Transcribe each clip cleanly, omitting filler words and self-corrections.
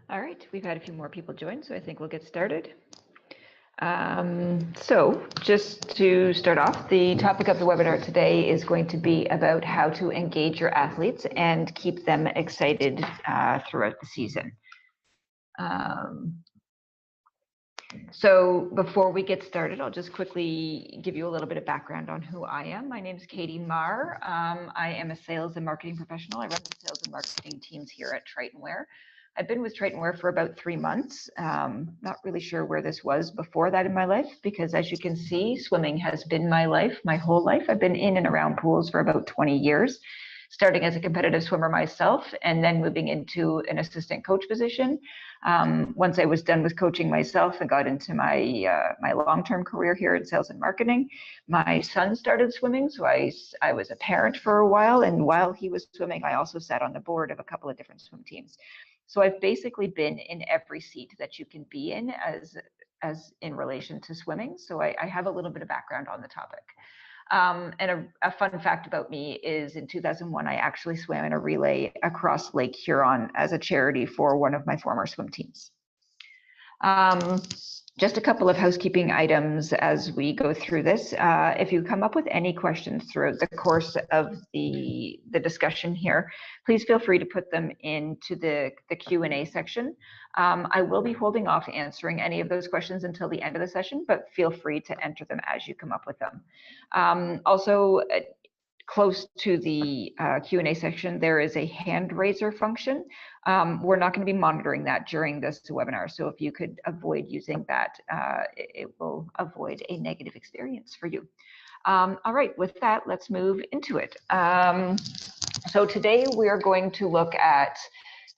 All right, we've had a few more people join, so I think we'll get started. So just to start off, the topic of the webinar today is going to be about how to engage your athletes and keep them excited throughout the season. So before we get started, I'll just quickly give you a little bit of background on who I am. My name is Katie Marr. I am a sales and marketing professional. I run the sales and marketing teams here at Tritonwear. I've been with Tritonwear for about 3 months. Not really sure where this was before that in my life, because as you can see, swimming has been my life, my whole life. I've been in and around pools for about 20 years. Starting as a competitive swimmer myself and then moving into an assistant coach position. Once I was done with coaching myself and got into my my long-term career here in sales and marketing, my son started swimming, so I was a parent for a while, and while he was swimming, I also sat on the board of a couple of different swim teams. So I've basically been in every seat that you can be in as in relation to swimming. So I have a little bit of background on the topic. And a fun fact about me is in 2001, I actually swam in a relay across Lake Huron as a charity for one of my former swim teams. Just a couple of housekeeping items as we go through this. If you come up with any questions throughout the course of the discussion here, please feel free to put them into the Q&A section. I will be holding off answering any of those questions until the end of the session, but feel free to enter them as you come up with them. Also, close to the Q&A section, there is a hand raiser function. We're not going to be monitoring that during this webinar, so if you could avoid using that, it will avoid a negative experience for you. All right, with that, let's move into it. So today we are going to look at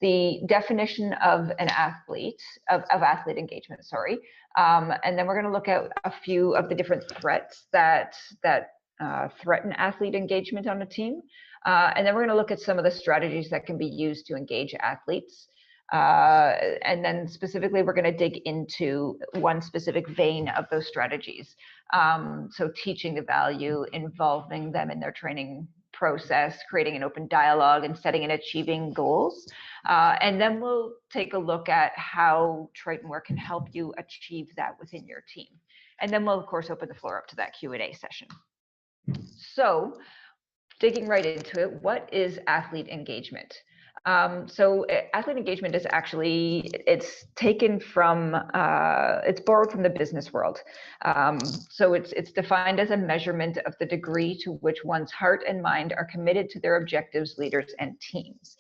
the definition of an athlete, of athlete engagement, sorry. And then we're going to look at a few of the different threats that threaten athlete engagement on a team. And then we're going to look at some of the strategies that can be used to engage athletes. And then specifically, we're going to dig into one specific vein of those strategies. So teaching the value, involving them in their training process, creating an open dialogue, and setting and achieving goals. And then we'll take a look at how Tritonwear can help you achieve that within your team. And then we'll, of course, open the floor up to that Q&A session. So digging right into it, what is athlete engagement? So athlete engagement is actually, it's taken from, it's borrowed from the business world. So it's defined as a measurement of the degree to which one's heart and mind are committed to their objectives, leaders, and teams.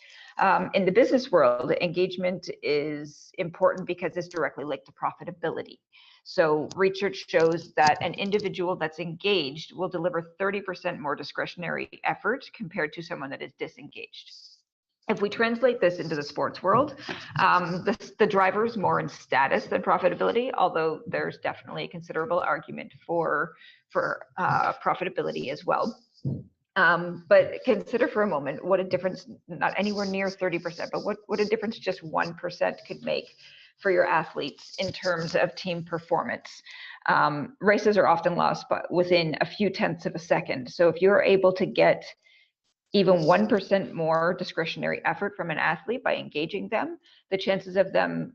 In the business world, engagement is important because it's directly linked to profitability. So research shows that an individual that's engaged will deliver 30% more discretionary effort compared to someone that is disengaged. If we translate this into the sports world, the driver is more in status than profitability, although there's definitely a considerable argument for profitability as well. But consider for a moment what a difference, not anywhere near 30%, but what a difference just 1% could make for your athletes in terms of team performance. Races are often lost but within a few tenths of a second. So if you're able to get even 1% more discretionary effort from an athlete by engaging them, the chances of them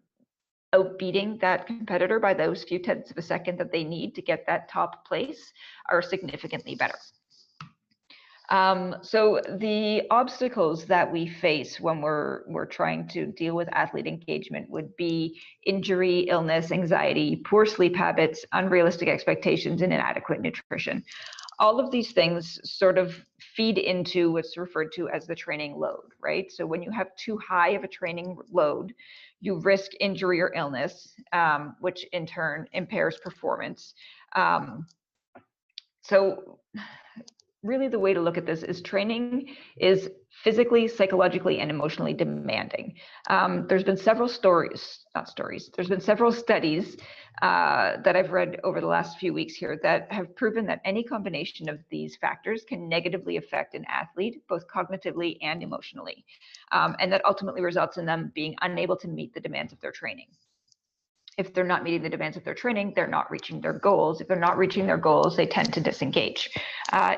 outbeating that competitor by those few tenths of a second that they need to get that top place are significantly better. So the obstacles that we face when we're trying to deal with athlete engagement would be injury, illness, anxiety, poor sleep habits, unrealistic expectations, and inadequate nutrition. All of these things sort of feed into what's referred to as the training load, right? So when you have too high of a training load, you risk injury or illness, which in turn impairs performance. So really the way to look at this is training is physically, psychologically, and emotionally demanding. There's been several there's been several studies that I've read over the last few weeks here that have proven that any combination of these factors can negatively affect an athlete, both cognitively and emotionally. And that ultimately results in them being unable to meet the demands of their training. If they're not meeting the demands of their training, they're not reaching their goals. If they're not reaching their goals, they tend to disengage.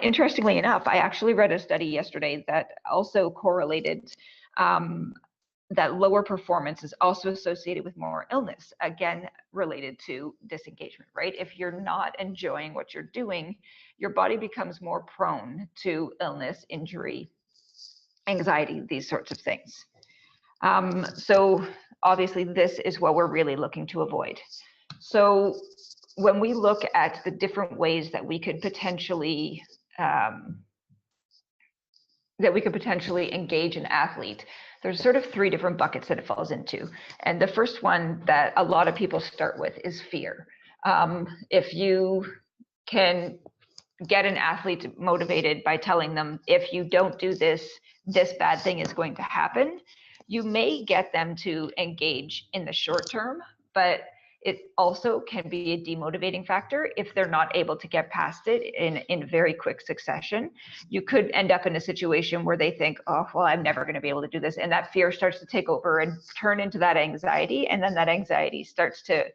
Interestingly enough, I actually read a study yesterday that also correlated that lower performance is also associated with more illness, again, related to disengagement, right? If you're not enjoying what you're doing, your body becomes more prone to illness, injury, anxiety, these sorts of things. So obviously this is what we're really looking to avoid. So when we look at the different ways that we could potentially engage an athlete, there's sort of three different buckets that it falls into. And the first one that a lot of people start with is fear. If you can get an athlete motivated by telling them, if you don't do this, this bad thing is going to happen, you may get them to engage in the short term, but it also can be a demotivating factor if they're not able to get past it in very quick succession. You could end up in a situation where they think, oh, well, I'm never going to be able to do this. And that fear starts to take over and turn into that anxiety. And then that anxiety starts to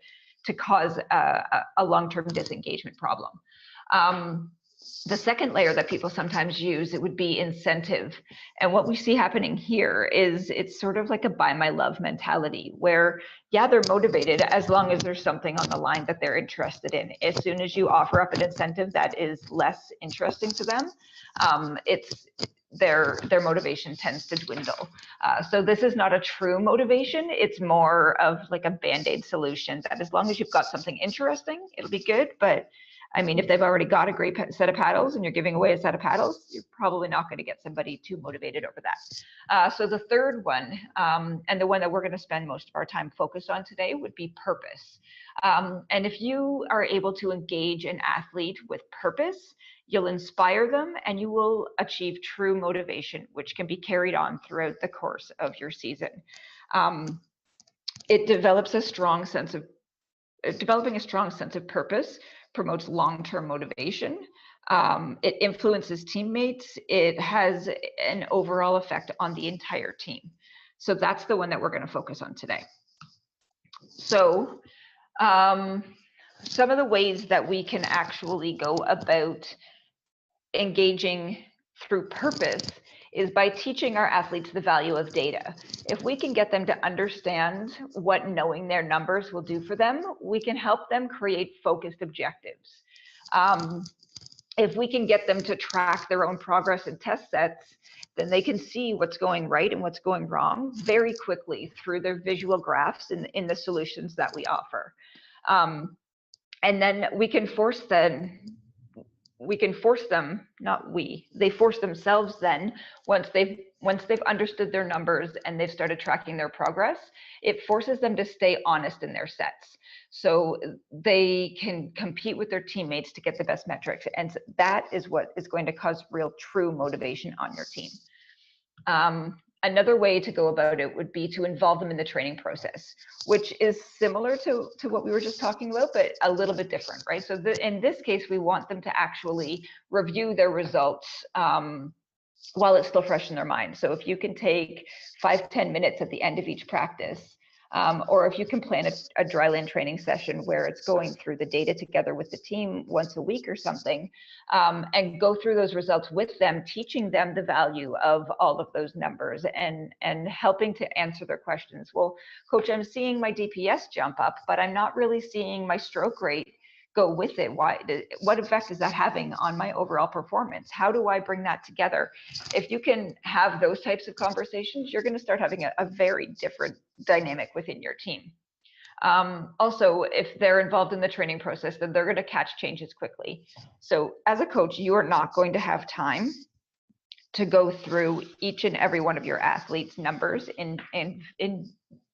cause a long-term disengagement problem. The second layer that people sometimes use, it would be incentive. And what we see happening here is it's sort of like a buy my love mentality where, yeah, they're motivated as long as there's something on the line that they're interested in. As soon as you offer up an incentive that is less interesting to them, their motivation tends to dwindle. So this is not a true motivation. It's more of like a Band-Aid solution that as long as you've got something interesting, it'll be good. But I mean, if they've already got a great set of paddles and you're giving away a set of paddles, you're probably not going to get somebody too motivated over that. So the third one, and the one that we're going to spend most of our time focused on today, would be purpose. And if you are able to engage an athlete with purpose, you'll inspire them and you will achieve true motivation, which can be carried on throughout the course of your season. Developing a strong sense of purpose promotes long-term motivation. It influences teammates. It has an overall effect on the entire team. So that's the one that we're going to focus on today. So some of the ways that we can actually go about engaging through purpose is by teaching our athletes the value of data. If we can get them to understand what knowing their numbers will do for them, we can help them create focused objectives. If we can get them to track their own progress in test sets, then they can see what's going right and what's going wrong very quickly through their visual graphs in the solutions that we offer. And then they force themselves then, once they've understood their numbers and they've started tracking their progress, it forces them to stay honest in their sets. So they can compete with their teammates to get the best metrics. And that is what is going to cause real true motivation on your team. Another way to go about it would be to involve them in the training process, which is similar to what we were just talking about, but a little bit different, right? So in this case, we want them to actually review their results while it's still fresh in their mind. So if you can take 5-10 minutes at the end of each practice, or if you can plan a dry land training session where it's going through the data together with the team once a week or something, and go through those results with them, teaching them the value of all of those numbers and helping to answer their questions. Well, coach, I'm seeing my DPS jump up, but I'm not really seeing my stroke rate go with it. What effect is that having on my overall performance? How do I bring that together? If you can have those types of conversations, you're going to start having a very different dynamic within your team. Also, if they're involved in the training process, then they're going to catch changes quickly. So as a coach, you are not going to have time to go through each and every one of your athletes' numbers in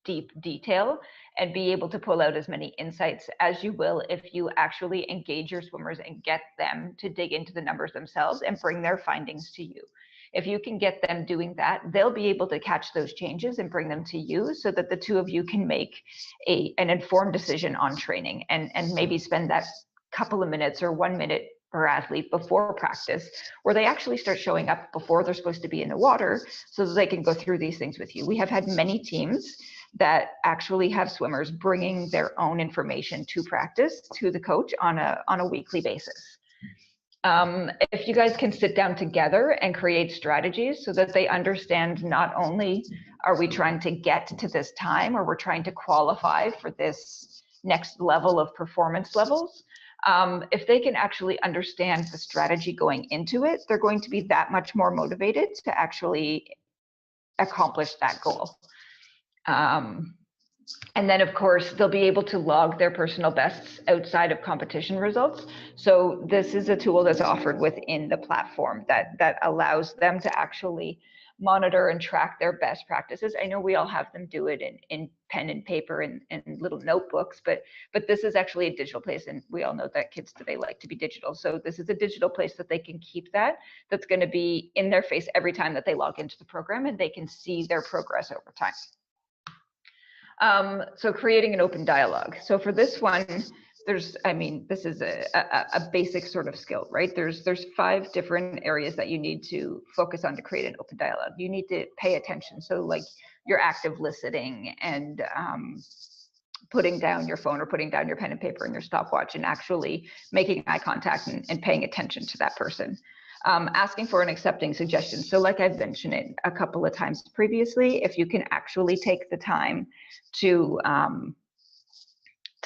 deep detail and be able to pull out as many insights as you will if you actually engage your swimmers and get them to dig into the numbers themselves and bring their findings to you. If you can get them doing that, they'll be able to catch those changes and bring them to you so that the two of you can make an informed decision on training and maybe spend that couple of minutes or 1 minute per athlete before practice, where they actually start showing up before they're supposed to be in the water so that they can go through these things with you. We have had many teams that actually have swimmers bringing their own information to practice to the coach on a weekly basis. If you guys can sit down together and create strategies so that they understand not only are we trying to get to this time, or we're trying to qualify for this next level of performance levels, if they can actually understand the strategy going into it, they're going to be that much more motivated to actually accomplish that goal. And then, of course, they'll be able to log their personal bests outside of competition results. So this is a tool that's offered within the platform that allows them to actually monitor and track their best practices. I know we all have them do it in pen and paper and little notebooks, but this is actually a digital place, and we all know that kids today like to be digital. So this is a digital place that they can keep that's going to be in their face every time that they log into the program, and they can see their progress over time. So creating an open dialogue. So for this one, this is a basic sort of skill, right? There's 5 different areas that you need to focus on to create an open dialogue. You need to pay attention. So like your active listening and putting down your phone or putting down your pen and paper and your stopwatch and actually making eye contact and paying attention to that person. Asking for and accepting suggestions. So like I've mentioned it a couple of times previously, if you can actually take the time to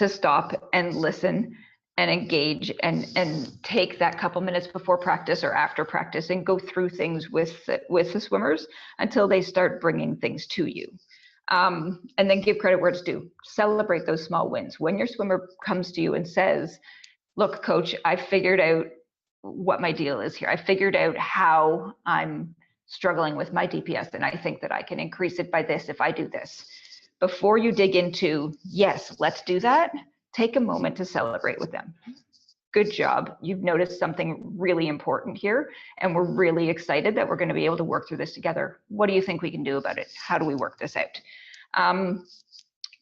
stop and listen and engage and take that couple minutes before practice or after practice and go through things with the swimmers until they start bringing things to you. And then give credit where it's due. Celebrate those small wins. When your swimmer comes to you and says, look, coach, I figured out what my deal is here. I figured out how I'm struggling with my DPS, and I think that I can increase it by this if I do this. Before you dig into, yes, let's do that, take a moment to celebrate with them. Good job. You've noticed something really important here, and we're really excited that we're going to be able to work through this together. What do you think we can do about it? How do we work this out?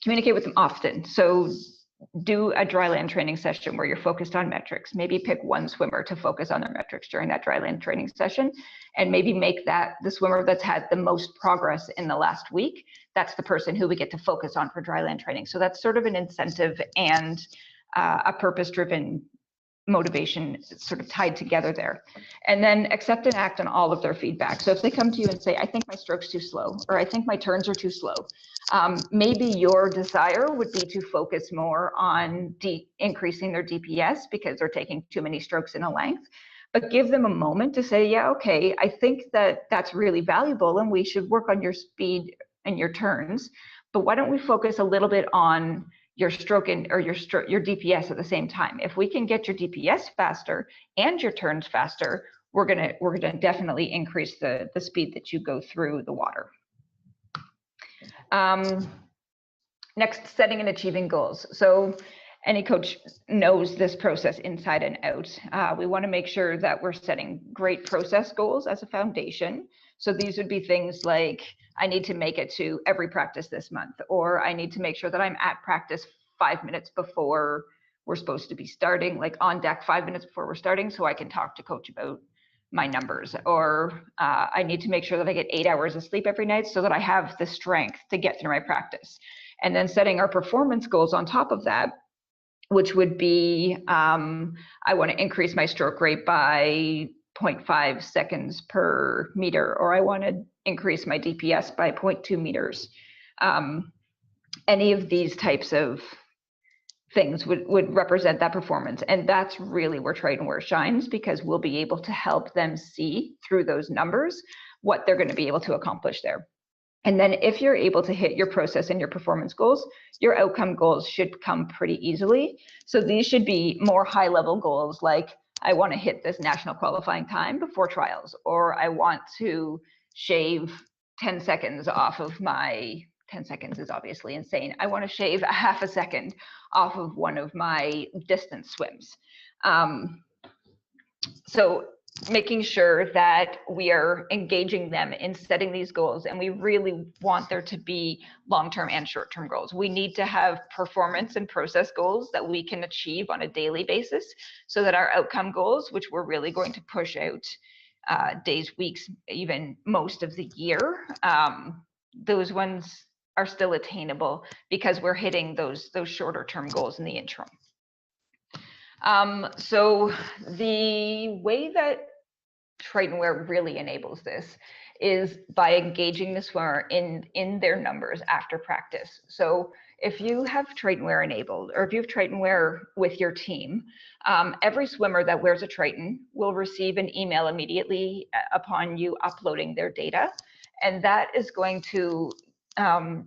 Communicate with them often. So do a dry land training session where you're focused on metrics. Maybe pick one swimmer to focus on their metrics during that dry land training session, and maybe make that the swimmer that's had the most progress in the last week. That's the person who we get to focus on for dry land training. So that's sort of an incentive and a purpose-driven motivation sort of tied together there. And then accept and act on all of their feedback. So if they come to you and say, I think my stroke's too slow, or I think my turns are too slow, maybe your desire would be to focus more on increasing their DPS because they're taking too many strokes in a length. But give them a moment to say, yeah, okay, I think that's really valuable and we should work on your speed and your turns. But why don't we focus a little bit on your stroke or your DPS at the same time? If we can get your DPS faster and your turns faster, we're gonna definitely increase the speed that you go through the water. Next, setting and achieving goals. So any coach knows this process inside and out. We want to make sure that we're setting great process goals as a foundation. So these would be things like, I need to make it to every practice this month, or I need to make sure that I'm at practice 5 minutes before we're supposed to be starting, like on deck 5 minutes before we're starting, so I can talk to coach about my numbers. Or I need to make sure that I get 8 hours of sleep every night so that I have the strength to get through my practice. And then setting our performance goals on top of that, which would be, I want to increase my stroke rate by 0.5 seconds per meter, or I want to increase my DPS by 0.2 meters. Any of these types of things would represent that performance. And that's really where Triton Wear shines, because we'll be able to help them see through those numbers what they're going to be able to accomplish there. And then if you're able to hit your process and your performance goals, your outcome goals should come pretty easily. So these should be more high level goals, like I want to hit this national qualifying time before trials, or I want to shave 10 seconds off of my, 10 seconds is obviously insane. I want to shave a half a second off of one of my distance swims. So making sure that we are engaging them in setting these goals, and we really want there to be long-term and short-term goals. We need to have performance and process goals that we can achieve on a daily basis, so that our outcome goals, which we're really going to push out days, weeks, even most of the year, those ones are still attainable because we're hitting those shorter-term goals in the interim. So the way that TritonWare really enables this is by engaging the swimmer in their numbers after practice. So if you have TritonWare enabled, or if you have TritonWare with your team, every swimmer that wears a Triton will receive an email immediately upon you uploading their data. And that is going to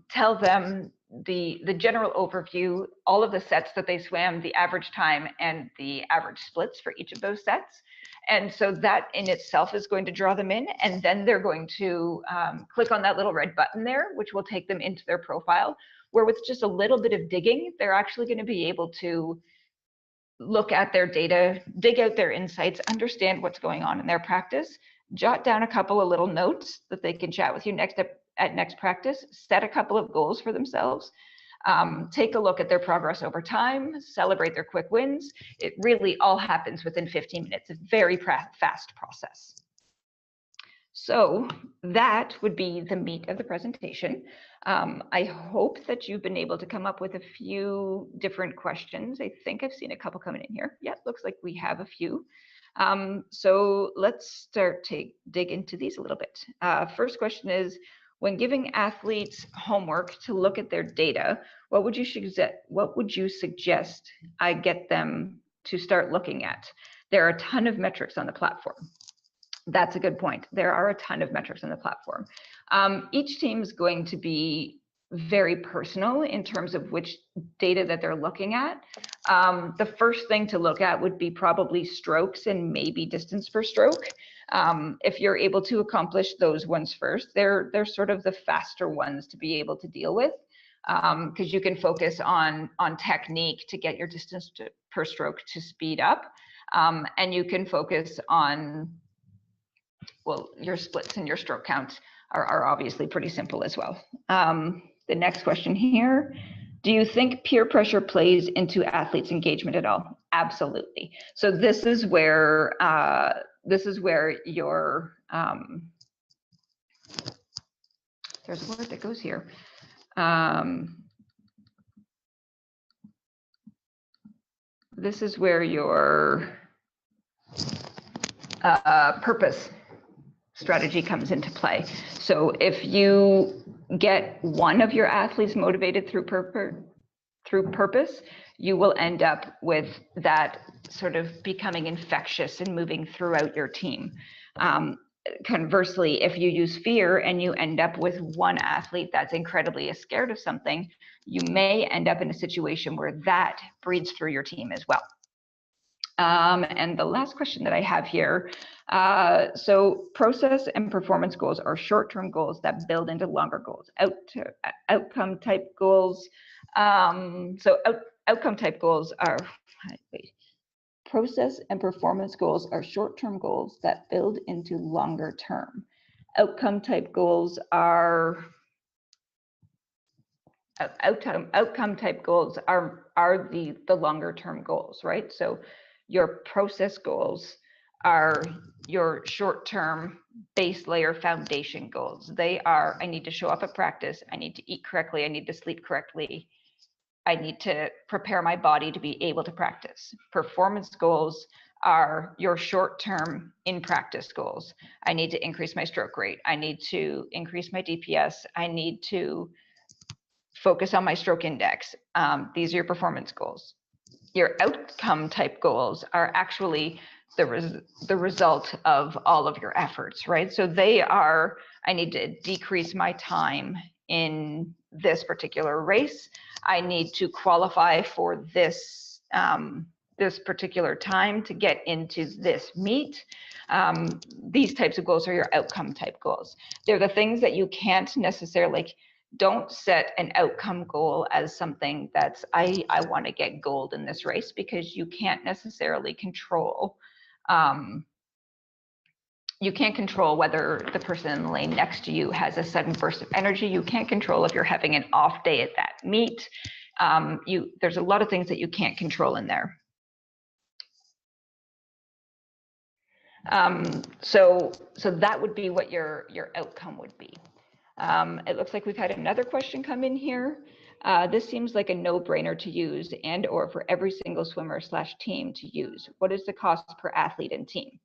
tell them the general overview, all of the sets that they swam, the average time, and the average splits for each of those sets. And so that in itself is going to draw them in, and then they're going to click on that little red button there, which will take them into their profile, where with just a little bit of digging, they're actually going to be able to look at their data, dig out their insights, understand what's going on in their practice, jot down a couple of little notes that they can chat with you at next practice, set a couple of goals for themselves, take a look at their progress over time, celebrate their quick wins. It really all happens within 15 minutes. It's a very fast process. So that would be the meat of the presentation. I hope that you've been able to come up with a few different questions. I think I've seen a couple coming in here. Yeah, looks like we have a few. So let's start to dig into these a little bit. First question is, when giving athletes homework to look at their data, what would you suggest I get them to start looking at? There are a ton of metrics on the platform. That's a good point. There are a ton of metrics on the platform. Each team is going to be very personal in terms of which data that they're looking at. The first thing to look at would be probably strokes and maybe distance per stroke. If you're able to accomplish those ones first, they're sort of the faster ones to be able to deal with, because you can focus on technique to get your distance per stroke to speed up, and you can focus on, well, your splits and your stroke count are obviously pretty simple as well. The next question here, do you think peer pressure plays into athletes' engagement at all? Absolutely. So this is where your there's a word that goes here. This is where your purpose strategy comes into play. So if you get one of your athletes motivated through purpose, you will end up with that sort of becoming infectious and moving throughout your team. Conversely, if you use fear and you end up with one athlete that's incredibly scared of something, you may end up in a situation where that breeds through your team as well. And the last question that I have here, so process and performance goals are short-term goals that build into longer goals, outcome type goals. Outcome type goals are, process and performance goals are short-term goals that build into longer term. Outcome type goals are, outcome type goals are the longer term goals, right? So your process goals are your short-term base layer foundation goals. They are, I need to show up at practice, I need to eat correctly, I need to sleep correctly, I need to prepare my body to be able to practice. Performance goals are your short-term in-practice goals. I need to increase my stroke rate, I need to increase my DPS, I need to focus on my stroke index. These are your performance goals. Your outcome type goals are actually the result of all of your efforts, right? So they are, I need to decrease my time in this particular race. I need to qualify for this, this particular time to get into this meet. These types of goals are your outcome type goals. They're the things that you can't necessarily, don't set an outcome goal as something that's, I want to get gold in this race, because you can't necessarily control, you can't control whether the person in the lane next to you has a sudden burst of energy. You can't control if you're having an off day at that meet. There's a lot of things that you can't control in there. So that would be what your outcome would be. It looks like we've had another question come in here. This seems like a no-brainer to use and or for every single swimmer / team to use. What is the cost per athlete and team?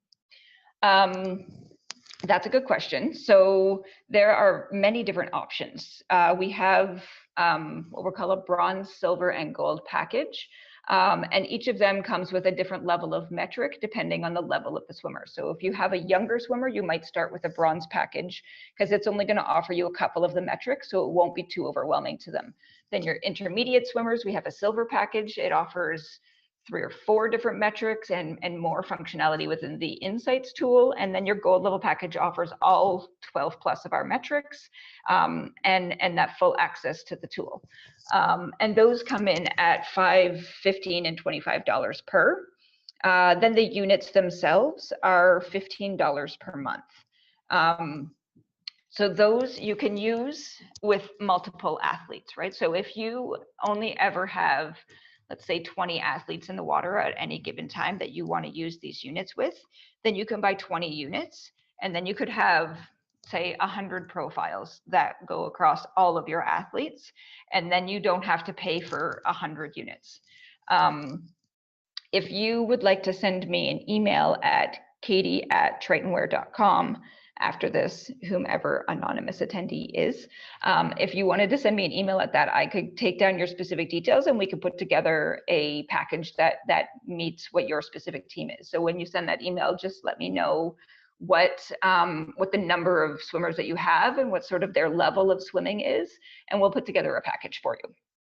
That's a good question. So there are many different options. We have what we call a bronze, silver, and gold package. And each of them comes with a different level of metric depending on the level of the swimmer. So if you have a younger swimmer, you might start with a bronze package because it's only going to offer you a couple of the metrics, so it won't be too overwhelming to them. Then your intermediate swimmers, we have a silver package. It offers 3 or 4 different metrics and more functionality within the insights tool. And then your gold level package offers all 12 plus of our metrics and that full access to the tool. And those come in at $5, $15, and $25 per. Then the units themselves are $15 per month. So those you can use with multiple athletes, right? So if you only ever have, let's say 20 athletes in the water at any given time that you want to use these units with, then you can buy 20 units, and then you could have, say, 100 profiles that go across all of your athletes, and then you don't have to pay for 100 units. If you would like to send me an email at katie@tritonwear.com after this, whomever anonymous attendee is, if you wanted to send me an email at that, I could take down your specific details and we could put together a package that meets what your specific team is. So when you send that email, just let me know what the number of swimmers that you have and what sort of their level of swimming is, and we'll put together a package for you.